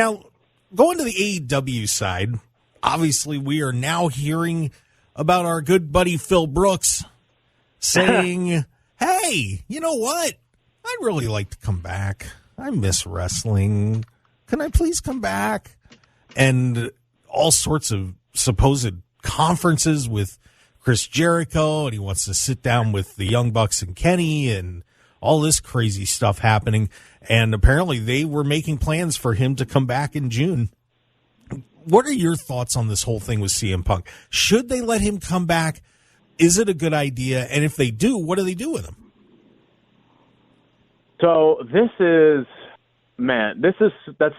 Now, going to the AEW side, obviously we are now hearing about our good buddy Phil Brooks saying, hey, you know what? I'd really like to come back. I miss wrestling. Can I please come back? And all sorts of supposed conferences with Chris Jericho, and he wants to sit down with the Young Bucks and Kenny, and all this crazy stuff happening. And apparently they were making plans for him to come back in June. What are your thoughts on this whole thing with CM Punk? Should they let him come back? Is it a good idea? And if they do, what do they do with him? So that's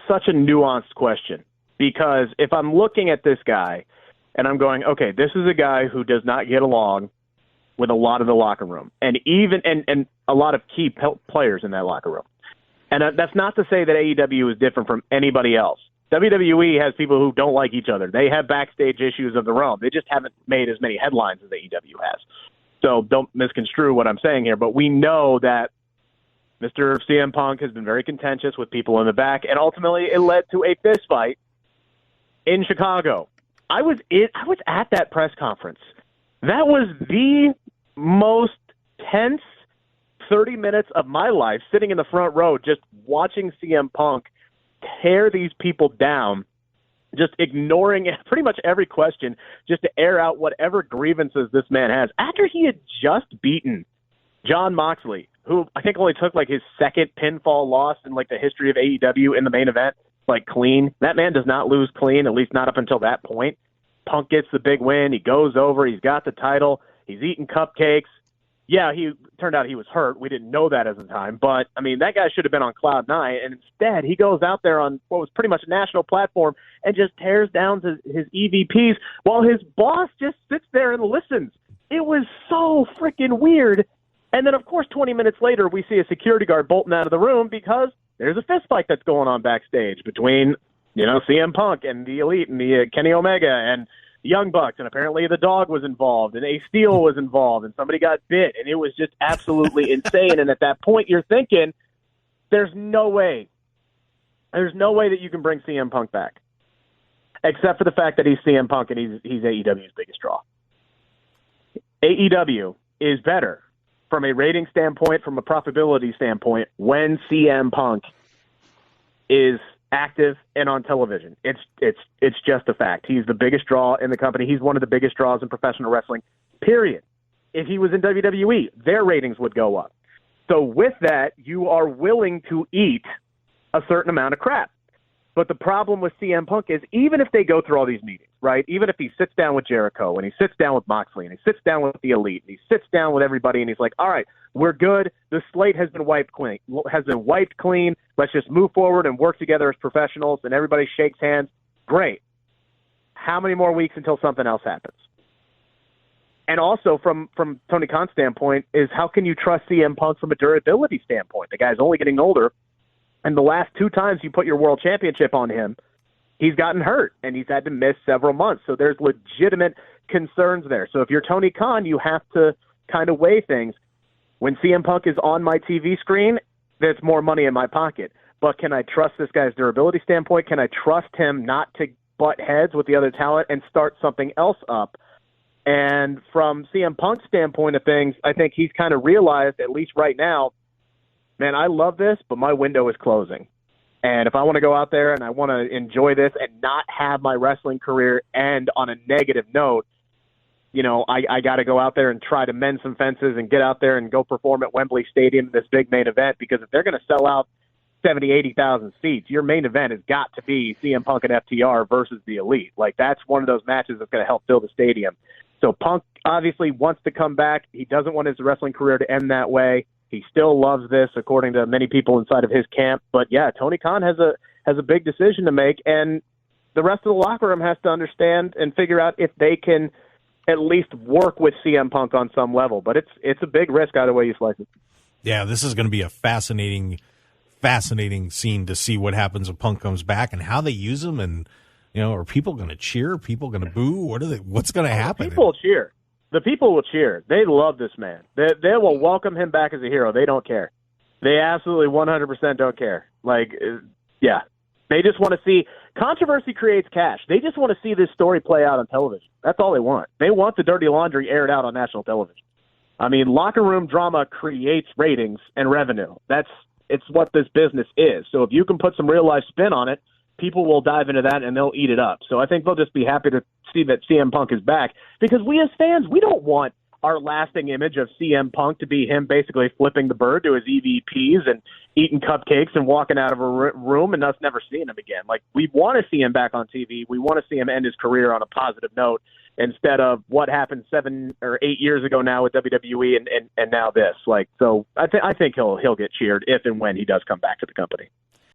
such a nuanced question, because if I'm looking at this guy and I'm going, okay, this is a guy who does not get along with a lot of the locker room and a lot of key players in that locker room. And that's not to say that AEW is different from anybody else. WWE has people who don't like each other. They have backstage issues of their own. They just haven't made as many headlines as AEW has. So don't misconstrue what I'm saying here, but we know that Mr. CM Punk has been very contentious with people in the back, and ultimately it led to a fist fight in Chicago. I was at that press conference. That was the most tense 30 minutes of my life, sitting in the front row just watching CM Punk tear these people down, just ignoring pretty much every question just to air out whatever grievances this man has. After he had just beaten Jon Moxley, who I think only took like his second pinfall loss in like the history of AEW in the main event, like clean. That man does not lose clean, at least not up until that point. Punk gets the big win. He goes over. He's got the title. He's eating cupcakes. Yeah, he turned out he was hurt. We didn't know that at the time. But, I mean, that guy should have been on cloud nine. And instead, he goes out there on what was pretty much a national platform and just tears down his EVPs while his boss just sits there and listens. It was so freaking weird. And then, of course, 20 minutes later, we see a security guard bolting out of the room because there's a fist fight that's going on backstage between, CM Punk and the Elite and the Kenny Omega and Young Bucks, and apparently the dog was involved, and Ace Steel was involved, and somebody got bit, and it was just absolutely insane. And at that point, you're thinking, there's no way that you can bring CM Punk back, except for the fact that he's CM Punk and he's AEW's biggest draw. AEW is better from a rating standpoint, from a profitability standpoint, when CM Punk is active and on television. It's just a fact. He's the biggest draw in the company. He's one of the biggest draws in professional wrestling, period. If he was in WWE, their ratings would go up. So with that, you are willing to eat a certain amount of crap. But the problem with CM Punk is, even if they go through all these meetings, right, even if he sits down with Jericho and he sits down with Moxley and he sits down with the Elite and he sits down with everybody and he's like, all right, we're good. The slate has been wiped clean. Let's just move forward and work together as professionals, and everybody shakes hands. Great. How many more weeks until something else happens? And also from Tony Khan's standpoint is, how can you trust CM Punk from a durability standpoint? The guy's only getting older. And the last two times you put your world championship on him, he's gotten hurt, and he's had to miss several months. So there's legitimate concerns there. So if you're Tony Khan, you have to kind of weigh things. When CM Punk is on my TV screen, there's more money in my pocket. But can I trust this guy's durability standpoint? Can I trust him not to butt heads with the other talent and start something else up? And from CM Punk's standpoint of things, I think he's kind of realized, at least right now, man, I love this, but my window is closing. And if I want to go out there and I want to enjoy this and not have my wrestling career end on a negative note, I got to go out there and try to mend some fences and get out there and go perform at Wembley Stadium, this big main event, because if they're going to sell out 70, 80,000 seats, your main event has got to be CM Punk and FTR versus the Elite. Like, that's one of those matches that's going to help fill the stadium. So Punk obviously wants to come back. He doesn't want his wrestling career to end that way. He still loves this, according to many people inside of his camp. But, yeah, Tony Khan has a big decision to make, and the rest of the locker room has to understand and figure out if they can at least work with CM Punk on some level. But it's a big risk either way you slice it. Yeah, this is going to be a fascinating scene to see what happens when Punk comes back and how they use him. And, are people going to cheer? Are people going to boo? What's going to happen? People will cheer. The people will cheer. They love this man. They will welcome him back as a hero. They don't care. They absolutely 100% don't care. Like, yeah, They just want to see controversy creates cash. They just want to see this story play out on television. That's all they want. They want the dirty laundry aired out on national television. I mean, locker room drama creates ratings and revenue. It's what this business is. So if you can put some real life spin on it, people will dive into that and they'll eat it up. So I think they'll just be happy to see that CM Punk is back, because we as fans, we don't want our lasting image of CM Punk to be him basically flipping the bird to his EVPs and eating cupcakes and walking out of a room and us never seeing him again. Like, we want to see him back on TV. We want to see him end his career on a positive note instead of what happened 7 or 8 years ago now with WWE and now this. Like, so I think he'll get cheered if and when he does come back to the company.